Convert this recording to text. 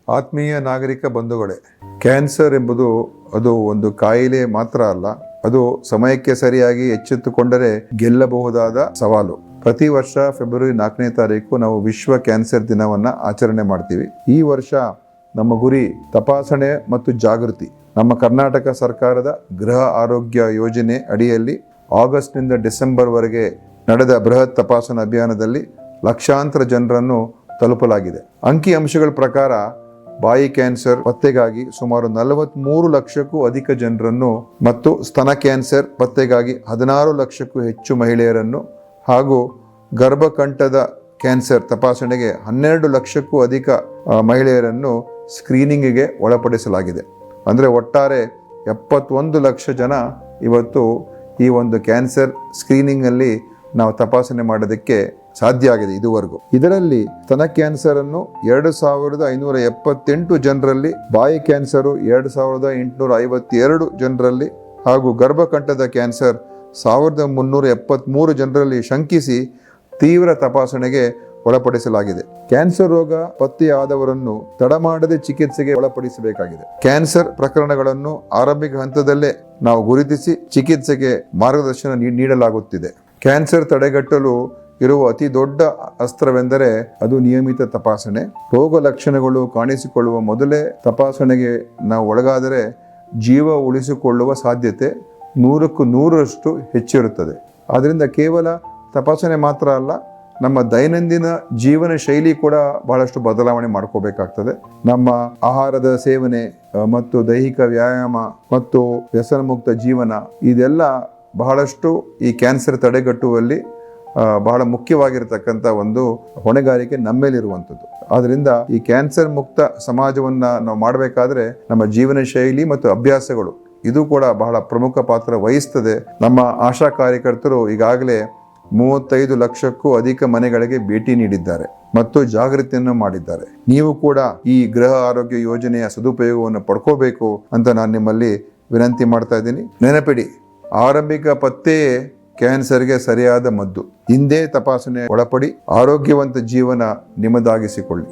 ಆತ್ಮೀಯ ನಾಗರಿಕ ಬಂಧುಗಳೇ, ಕ್ಯಾನ್ಸರ್ ಎಂಬುದು ಅದು ಒಂದು ಕಾಯಿಲೆ ಮಾತ್ರ ಅಲ್ಲ, ಅದು ಸಮಯಕ್ಕೆ ಸರಿಯಾಗಿ ಎಚ್ಚೆತ್ತುಕೊಂಡರೆ ಗೆಲ್ಲಬಹುದಾದ ಸವಾಲು. ಪ್ರತಿ ವರ್ಷ ಫೆಬ್ರವರಿ 4ನೇ ತಾರೀಕು ನಾವು ವಿಶ್ವ ಕ್ಯಾನ್ಸರ್ ದಿನವನ್ನ ಆಚರಣೆ ಮಾಡ್ತೀವಿ. ಈ ವರ್ಷ ನಮ್ಮ ಗುರಿ ತಪಾಸಣೆ ಮತ್ತು ಜಾಗೃತಿ. ನಮ್ಮ ಕರ್ನಾಟಕ ಸರ್ಕಾರದ ಗೃಹ ಆರೋಗ್ಯ ಯೋಜನೆ ಅಡಿಯಲ್ಲಿ ಆಗಸ್ಟ್ನಿಂದ ಡಿಸೆಂಬರ್ವರೆಗೆ ನಡೆದ ಬೃಹತ್ ತಪಾಸಣಾ ಅಭಿಯಾನದಲ್ಲಿ ಲಕ್ಷಾಂತರ ಜನರನ್ನು ತಲುಪಲಾಗಿದೆ. ಅಂಕಿ ಅಂಶಗಳ ಪ್ರಕಾರ ಬಾಯಿ ಕ್ಯಾನ್ಸರ್ ಪತ್ತೆಗಾಗಿ ಸುಮಾರು 43 ಲಕ್ಷಕ್ಕೂ ಅಧಿಕ ಜನರನ್ನು ಮತ್ತು ಸ್ತನ ಕ್ಯಾನ್ಸರ್ ಪತ್ತೆಗಾಗಿ 16 ಲಕ್ಷಕ್ಕೂ ಹೆಚ್ಚು ಮಹಿಳೆಯರನ್ನು ಹಾಗೂ ಗರ್ಭಕಂಠದ ಕ್ಯಾನ್ಸರ್ ತಪಾಸಣೆಗೆ 12 ಲಕ್ಷಕ್ಕೂ ಅಧಿಕ ಮಹಿಳೆಯರನ್ನು ಸ್ಕ್ರೀನಿಂಗಿಗೆ ಒಳಪಡಿಸಲಾಗಿದೆ. ಅಂದರೆ ಒಟ್ಟಾರೆ 71 ಲಕ್ಷ ಜನ ಇವತ್ತು ಈ ಒಂದು ಕ್ಯಾನ್ಸರ್ ಸ್ಕ್ರೀನಿಂಗಲ್ಲಿ ನಾವು ತಪಾಸಣೆ ಮಾಡೋದಕ್ಕೆ ಸಾಧ್ಯ ಆಗಿದೆ ಇದುವರೆಗೂ. ಇದರಲ್ಲಿ ಸ್ತನ ಕ್ಯಾನ್ಸರ್ ಅನ್ನು 2578 ಜನರಲ್ಲಿ, ಬಾಯಿ ಕ್ಯಾನ್ಸರು 2852 ಜನರಲ್ಲಿ ಹಾಗೂ ಗರ್ಭಕಂಠದ ಕ್ಯಾನ್ಸರ್ 1373 ಜನರಲ್ಲಿ ಶಂಕಿಸಿ ತೀವ್ರ ತಪಾಸಣೆಗೆ ಒಳಪಡಿಸಲಾಗಿದೆ. ಕ್ಯಾನ್ಸರ್ ರೋಗ ಪತ್ತೆಯಾದವರನ್ನು ತಡ ಮಾಡದೆ ಚಿಕಿತ್ಸೆಗೆ ಒಳಪಡಿಸಬೇಕಾಗಿದೆ. ಕ್ಯಾನ್ಸರ್ ಪ್ರಕರಣಗಳನ್ನು ಆರಂಭಿಕ ಹಂತದಲ್ಲೇ ನಾವು ಗುರುತಿಸಿ ಚಿಕಿತ್ಸೆಗೆ ಮಾರ್ಗದರ್ಶನ ನೀಡಲಾಗುತ್ತಿದೆ. ಕ್ಯಾನ್ಸರ್ ತಡೆಗಟ್ಟಲು ಇರುವ ಅತಿ ದೊಡ್ಡ ಅಸ್ತ್ರವೆಂದರೆ ಅದು ನಿಯಮಿತ ತಪಾಸಣೆ. ರೋಗ ಲಕ್ಷಣಗಳು ಕಾಣಿಸಿಕೊಳ್ಳುವ ಮೊದಲೇ ತಪಾಸಣೆಗೆ ನಾವು ಒಳಗಾದರೆ ಜೀವ ಉಳಿಸಿಕೊಳ್ಳುವ ಸಾಧ್ಯತೆ 100ಕ್ಕೆ 100ರಷ್ಟು ಹೆಚ್ಚಿರುತ್ತದೆ. ಆದ್ದರಿಂದ ಕೇವಲ ತಪಾಸಣೆ ಮಾತ್ರ ಅಲ್ಲ, ನಮ್ಮ ದೈನಂದಿನ ಜೀವನ ಶೈಲಿ ಕೂಡ ಬಹಳಷ್ಟು ಬದಲಾವಣೆ ಮಾಡ್ಕೋಬೇಕಾಗ್ತದೆ. ನಮ್ಮ ಆಹಾರದ ಸೇವನೆ ಮತ್ತು ದೈಹಿಕ ವ್ಯಾಯಾಮ ಮತ್ತು ವ್ಯಸನ ಮುಕ್ತ ಜೀವನ ಇದೆಲ್ಲ ಬಹಳಷ್ಟು ಈ ಕ್ಯಾನ್ಸರ್ ತಡೆಗಟ್ಟುವಲ್ಲಿ ಬಹಳ ಮುಖ್ಯವಾಗಿರತಕ್ಕಂಥ ಒಂದು ಹೊಣೆಗಾರಿಕೆ ನಮ್ಮೇಲಿರುವಂಥದ್ದು. ಆದ್ರಿಂದ ಈ ಕ್ಯಾನ್ಸರ್ ಮುಕ್ತ ಸಮಾಜವನ್ನ ನಾವು ಮಾಡಬೇಕಾದ್ರೆ ನಮ್ಮ ಜೀವನ ಶೈಲಿ ಮತ್ತು ಅಭ್ಯಾಸಗಳು ಇದು ಕೂಡ ಬಹಳ ಪ್ರಮುಖ ಪಾತ್ರ ವಹಿಸ್ತದೆ. ನಮ್ಮ ಆಶಾ ಕಾರ್ಯಕರ್ತರು ಈಗಾಗಲೇ 35 ಲಕ್ಷಕ್ಕೂ ಅಧಿಕ ಮನೆಗಳಿಗೆ ಭೇಟಿ ನೀಡಿದ್ದಾರೆ ಮತ್ತು ಜಾಗೃತಿಯನ್ನು ಮಾಡಿದ್ದಾರೆ. ನೀವು ಕೂಡ ಈ ಗೃಹ ಆರೋಗ್ಯ ಯೋಜನೆಯ ಸದುಪಯೋಗವನ್ನು ಪಡ್ಕೋಬೇಕು ಅಂತ ನಾನು ನಿಮ್ಮಲ್ಲಿ ವಿನಂತಿ ಮಾಡ್ತಾ ಇದ್ದೀನಿ. ನೆನಪಿಡಿ, ಆರಂಭಿಕ ಪತ್ತೆಯೇ ಕ್ಯಾನ್ಸರ್ಗೆ ಸರಿಯಾದ ಮದ್ದು. ಹಿಂದೆ ತಪಾಸಣೆ ಒಳಪಡಿ ಆರೋಗ್ಯವಂತ ಜೀವನ ನಿಮ್ಮದಾಗಿಸಿಕೊಳ್ಳಿ.